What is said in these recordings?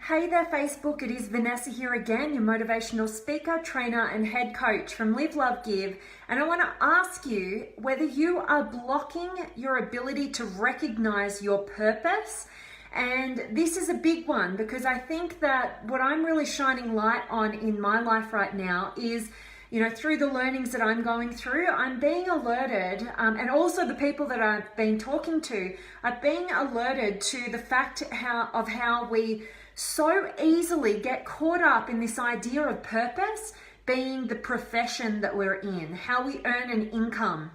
Hey there Facebook, it is Vanessa here again, your motivational speaker, trainer and head coach from Live, Love, Give. And I want to ask you whether you are blocking your ability to recognize your purpose. And this is a big one because I think that what I'm really shining light on in my life right now is, through the learnings that I'm going through, I'm being alerted, and also the people that I've been talking to, are being alerted to the fact of how we so easily get caught up in this idea of purpose being the profession that we're in, how we earn an income.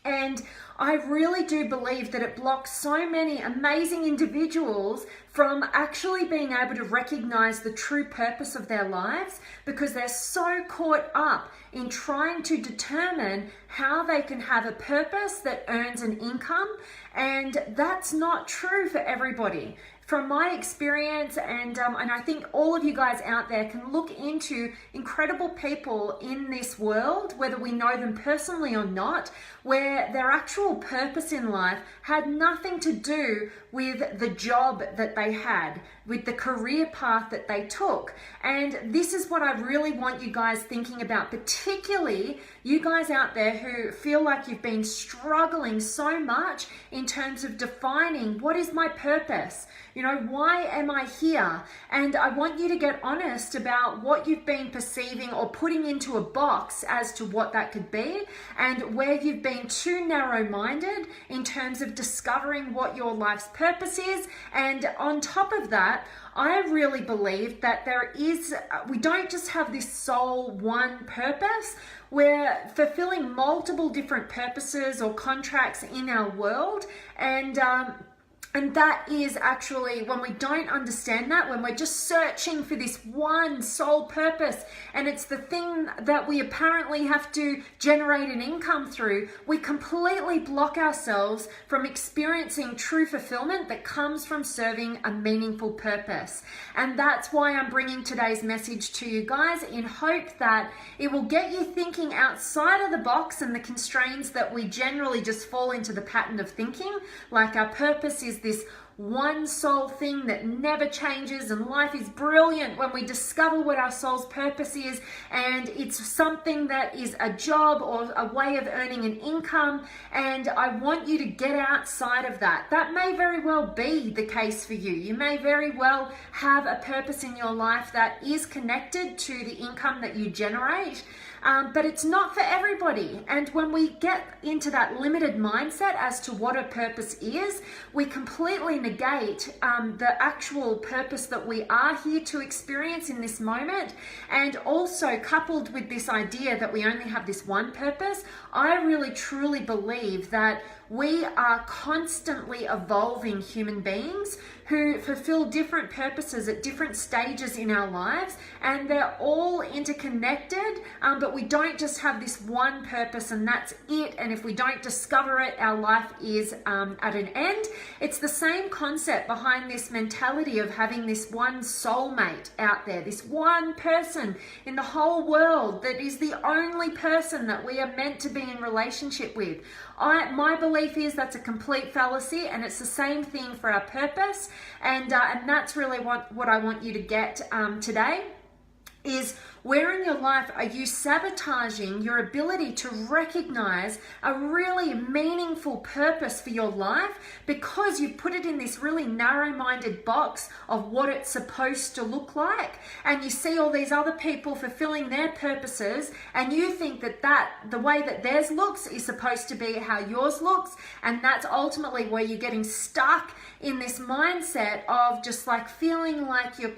And I really do believe that it blocks so many amazing individuals from actually being able to recognize the true purpose of their lives because they're so caught up in trying to determine how they can have a purpose that earns an income. And that's not true for everybody. From my experience, and I think all of you guys out there can look into incredible people in this world, whether we know them personally or not, where their actual purpose in life had nothing to do with the job that they had, with the career path that they took. And this is what I really want you guys thinking about, particularly you guys out there who feel like you've been struggling so much in terms of defining what is my purpose? Why am I here? And I want you to get honest about what you've been perceiving or putting into a box as to what that could be, and where you've been too narrow-minded in terms of discovering what your life's purpose is. And on top of that, I really believe that we don't just have this sole one purpose. We're fulfilling multiple different purposes or contracts in our world. And that is actually, when we don't understand that, when we're just searching for this one sole purpose, and it's the thing that we apparently have to generate an income through, we completely block ourselves from experiencing true fulfillment that comes from serving a meaningful purpose. And that's why I'm bringing today's message to you guys, in hope that it will get you thinking outside of the box and the constraints that we generally just fall into the pattern of thinking, like our purpose is this one sole thing that never changes, and life is brilliant when we discover what our soul's purpose is, and it's something that is a job or a way of earning an income. And I want you to get outside of that. That may very well be the case for you. You may very well have a purpose in your life that is connected to the income that you generate. But it's not for everybody. And when we get into that limited mindset as to what a purpose is, we completely negate the actual purpose that we are here to experience in this moment. And also, coupled with this idea that we only have this one purpose, I really truly believe that we are constantly evolving human beings who fulfill different purposes at different stages in our lives, and they're all interconnected, but we don't just have this one purpose and that's it, and if we don't discover it, our life is at an end. It's the same concept behind this mentality of having this one soulmate out there, this one person in the whole world that is the only person that we are meant to be in relationship with. My belief is that's a complete fallacy, and it's the same thing for our purpose. And that's really what I want you to get today, is where in your life are you sabotaging your ability to recognize a really meaningful purpose for your life because you've put it in this really narrow-minded box of what it's supposed to look like, and you see all these other people fulfilling their purposes, and you think that the way that theirs looks is supposed to be how yours looks, and that's ultimately where you're getting stuck in this mindset of just like feeling like you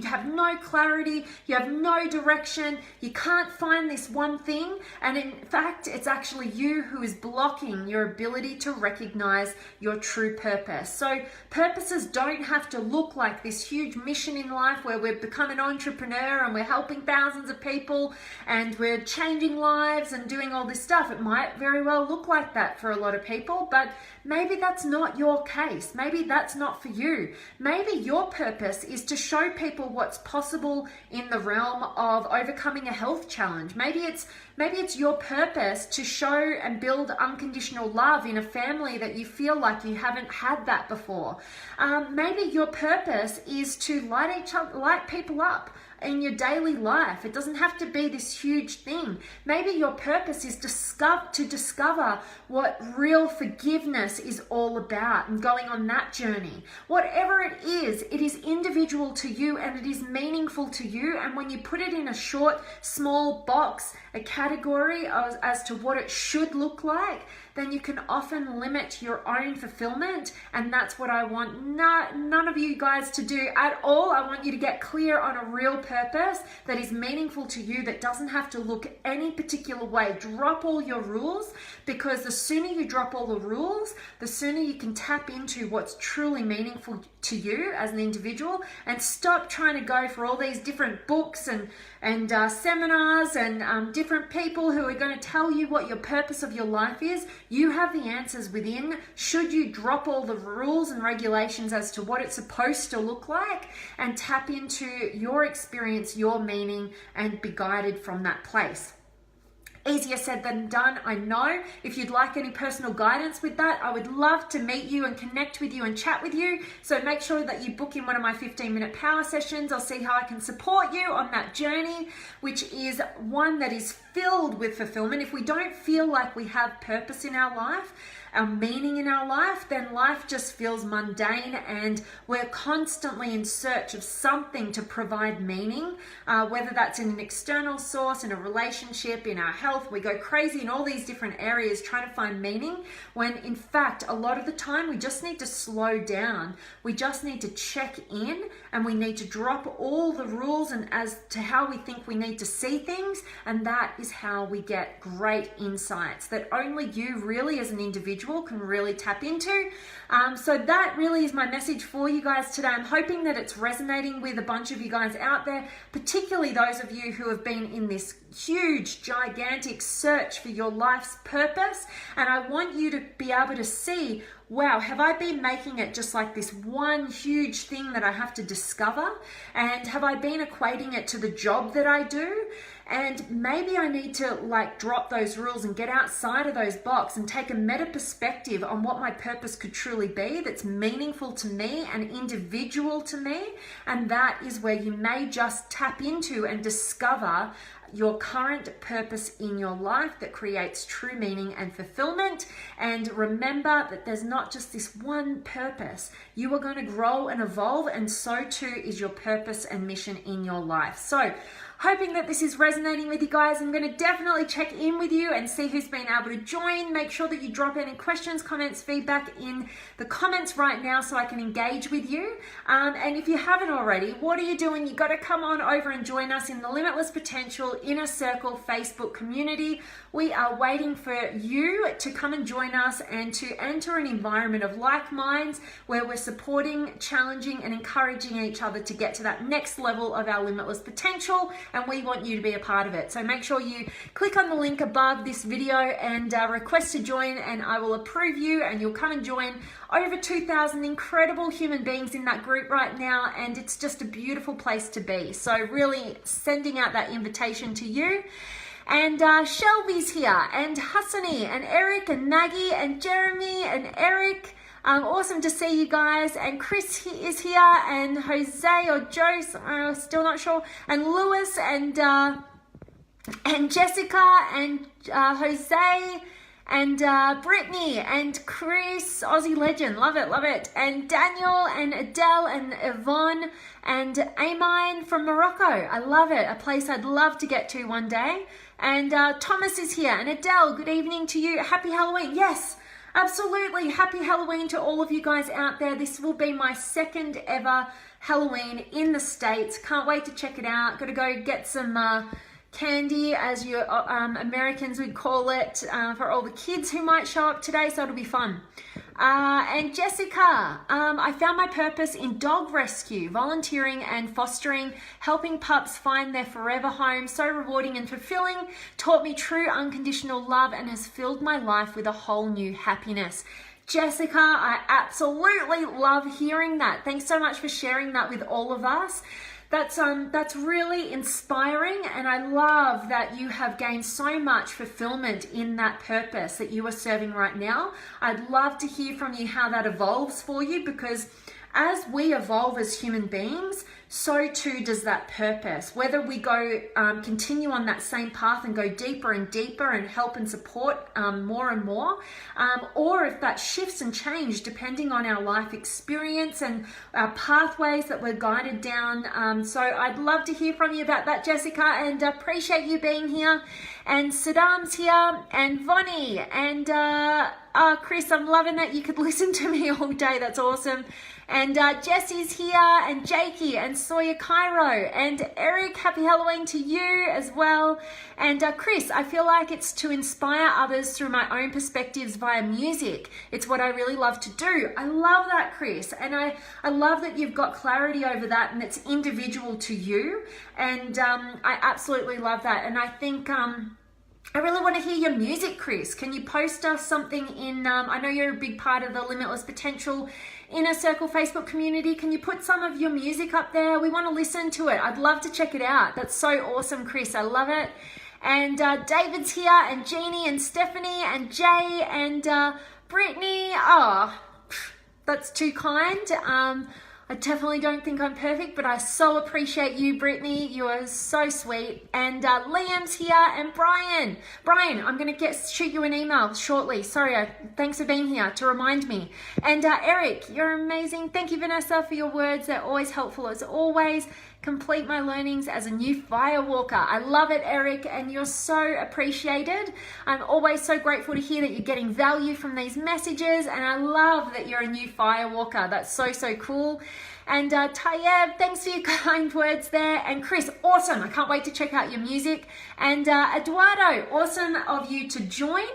have no clarity, you have no direction, you can't find this one thing, and in fact it's actually you who is blocking your ability to recognize your true purpose. So purposes don't have to look like this huge mission in life where we've become an entrepreneur and we're helping thousands of people and we're changing lives and doing all this stuff. It might very well look like that for a lot of people, but maybe that's not your case. Maybe that's not for you. Maybe your purpose is to show people what's possible in the realm of overcoming a health challenge. Maybe it's your purpose to show and build unconditional love in a family that you feel like you haven't had that before. Maybe your purpose is to light people up in your daily life. It doesn't have to be this huge thing. Maybe your purpose is to discover what real forgiveness is all about and going on that journey. Whatever it is individual to you and it is meaningful to you. And when you put it in a short, small box, a category as to what it should look like, then you can often limit your own fulfillment. And that's what I want none of you guys to do at all. I want you to get clear on a real purpose that is meaningful to you, that doesn't have to look any particular way. Drop all your rules, because the sooner you drop all the rules, the sooner you can tap into what's truly meaningful to you as an individual, and stop trying to go for all these different books and seminars and different people who are going to tell you what your purpose of your life is. You have the answers within. Should you drop all the rules and regulations as to what it's supposed to look like and tap into your experience, your meaning, and be guided from that place. Easier said than done, I know. If you'd like any personal guidance with that, I would love to meet you and connect with you and chat with you. So make sure that you book in one of my 15-minute power sessions. I'll see how I can support you on that journey, which is one that is filled with fulfillment. If we don't feel like we have purpose in our life, our meaning in our life, then life just feels mundane, and we're constantly in search of something to provide meaning, whether that's in an external source, in a relationship, in our health. We go crazy in all these different areas trying to find meaning, when in fact a lot of the time we just need to slow down. We just need to check in, and we need to drop all the rules and as to how we think we need to see things, and that is how we get great insights that only you really as an individual can really tap into. So that really is my message for you guys today. I'm hoping that it's resonating with a bunch of you guys out there, particularly those of you who have been in this huge, gigantic search for your life's purpose. And I want you to be able to see, wow, have I been making it just like this one huge thing that I have to discover? And have I been equating it to the job that I do? And maybe I need to drop those rules and get outside of those boxes and take a meta perspective on what my purpose could truly be, that's meaningful to me and individual to me. And that is where you may just tap into and discover your current purpose in your life that creates true meaning and fulfillment. And remember that there's not just this one purpose. You are going to grow and evolve, and so too is your purpose and mission in your life. So hoping that this is resonating with you guys. I'm going to definitely check in with you and see who's been able to join. Make sure that you drop any questions, comments, feedback in the comments right now so I can engage with you. And if you haven't already, what are you doing? You got to come on over and join us in the Limitless Potential Inner Circle Facebook community. We are waiting for you to come and join us and to enter an environment of like minds where we're supporting, challenging, and encouraging each other to get to that next level of our limitless potential. And we want you to be a part of it. So make sure you click on the link above this video and request to join, and I will approve you, and you'll come and join over 2,000 incredible human beings in that group right now, and it's just a beautiful place to be. So really sending out that invitation to you. And Shelby's here, and Hassani, and Eric, and Maggie, and Jeremy, and Eric. Awesome to see you guys. And Chris is here, and Jose or Joe, I'm still not sure, and Lewis, and Jessica, and Jose, and Brittany, and Chris, Aussie legend, love it, and Daniel, and Adele, and Yvonne, and Amine from Morocco. I love it, a place I'd love to get to one day. And Thomas is here, and Adele, good evening to you. Happy Halloween. Yes, absolutely. Happy Halloween to all of you guys out there. This will be my second ever Halloween in the States. Can't wait to check it out. Got to go get some candy, as you Americans would call it, for all the kids who might show up today, so it'll be fun. And Jessica, I found my purpose in dog rescue, volunteering and fostering, helping pups find their forever home. So rewarding and fulfilling, taught me true unconditional love, and has filled my life with a whole new happiness. Jessica, I absolutely love hearing that. Thanks so much for sharing that with all of us. That's really inspiring, and I love that you have gained so much fulfillment in that purpose that you are serving right now. I'd love to hear from you how that evolves for you, because as we evolve as human beings, so too does that purpose. Whether we go continue on that same path and go deeper and deeper and help and support more and more, or if that shifts and changes depending on our life experience and our pathways that we're guided down. So I'd love to hear from you about that, Jessica, and appreciate you being here. And Saddam's here, and Vonnie, and Chris, I'm loving that you could listen to me all day. That's awesome. And Jesse's here, and Jakey, and Sawyer Cairo, and Eric, happy Halloween to you as well. And Chris, I feel like it's to inspire others through my own perspectives via music. It's what I really love to do. I love that, Chris. And I love that you've got clarity over that, and it's individual to you. And I absolutely love that. And I think I really want to hear your music, Chris. Can you post us something in, I know you're a big part of the Limitless Potential Inner Circle Facebook community. Can you put some of your music up there? We want to listen to it. I'd love to check it out. That's so awesome, Chris. I love it. And David's here, and Jeannie, and Stephanie, and Jay, and Brittany. Oh, that's too kind. I definitely don't think I'm perfect, but I so appreciate you, Brittany. You are so sweet. And Liam's here, and Brian. Brian, I'm going to shoot you an email shortly. Sorry, thanks for being here to remind me. And Eric, you're amazing. Thank you, Vanessa, for your words. They're always helpful as always. Complete my learnings as a new firewalker. I love it, Eric, and you're so appreciated. I'm always so grateful to hear that you're getting value from these messages, and I love that you're a new firewalker. That's so, so cool. And Tayeb, thanks for your kind words there. And Chris, awesome. I can't wait to check out your music. And Eduardo, awesome of you to join.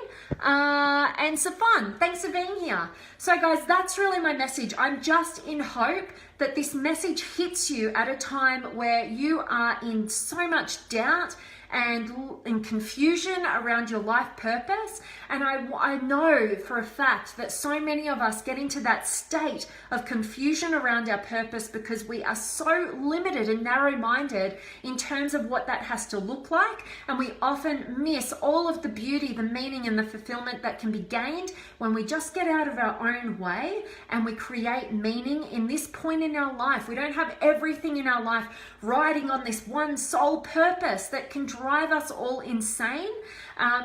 And Safan, thanks for being here. So guys, that's really my message. I'm just in hope that this message hits you at a time where you are in so much doubt and in confusion around your life purpose. And I know for a fact that so many of us get into that state of confusion around our purpose because we are so limited and narrow-minded in terms of what that has to look like. And we often miss all of the beauty, the meaning, and the fulfillment that can be gained when we just get out of our own way and we create meaning in this point in our life. We don't have everything in our life riding on this one sole purpose that can drive us all insane.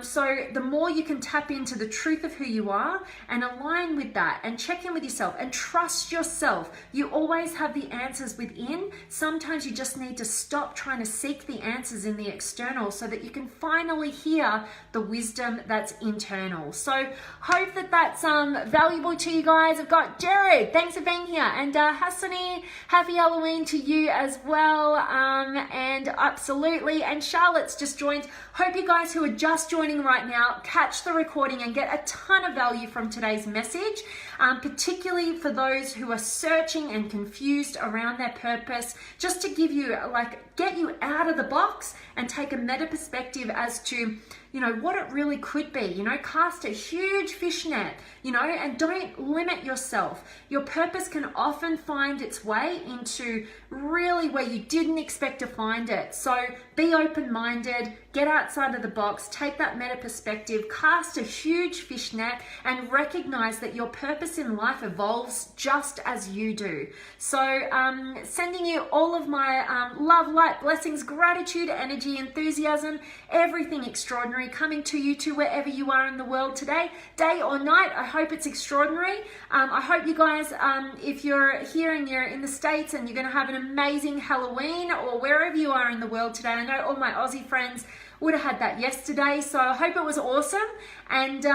So the more you can tap into the truth of who you are and align with that and check in with yourself and trust yourself. You always have the answers within. Sometimes you just need to stop trying to seek the answers in the external so that you can finally hear the wisdom that's internal. So hope that that's valuable to you guys. I've got Jared, thanks for being here. And Hassani, happy Halloween to you as well. And absolutely. And Charlotte's just joined. Hope you guys who are just joining right now catch the recording and get a ton of value from today's message, particularly for those who are searching and confused around their purpose, just to give you, get you out of the box and take a meta perspective as to, what it really could be. Cast a huge fish net, and don't limit yourself. Your purpose can often find its way into really where you didn't expect to find it. So be open-minded, get outside of the box, take that meta perspective, cast a huge fish net, and recognize that your purpose in life evolves just as you do. So sending you all of my love, light, blessings, gratitude, energy, enthusiasm, everything extraordinary coming to you to wherever you are in the world today, day or night. I hope it's extraordinary. I hope you guys, if you're here and you're in the States and you're going to have an amazing Halloween, or wherever you are in the world today. I know all my Aussie friends would have had that yesterday, so I hope it was awesome. And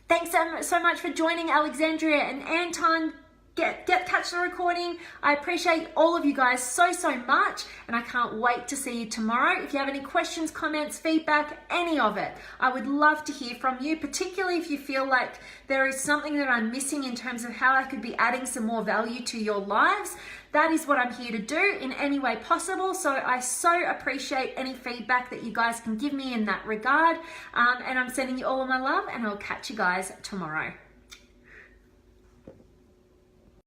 thanks so much for joining, Alexandria and Anton. Catch the recording. I appreciate all of you guys so much, and I can't wait to see you tomorrow. If you have any questions, comments, feedback, any of it, I would love to hear from you, particularly if you feel like there is something that I'm missing in terms of how I could be adding some more value to your lives. That is what I'm here to do in any way possible. So I so appreciate any feedback that you guys can give me in that regard. And I'm sending you all of my love, and I'll catch you guys tomorrow.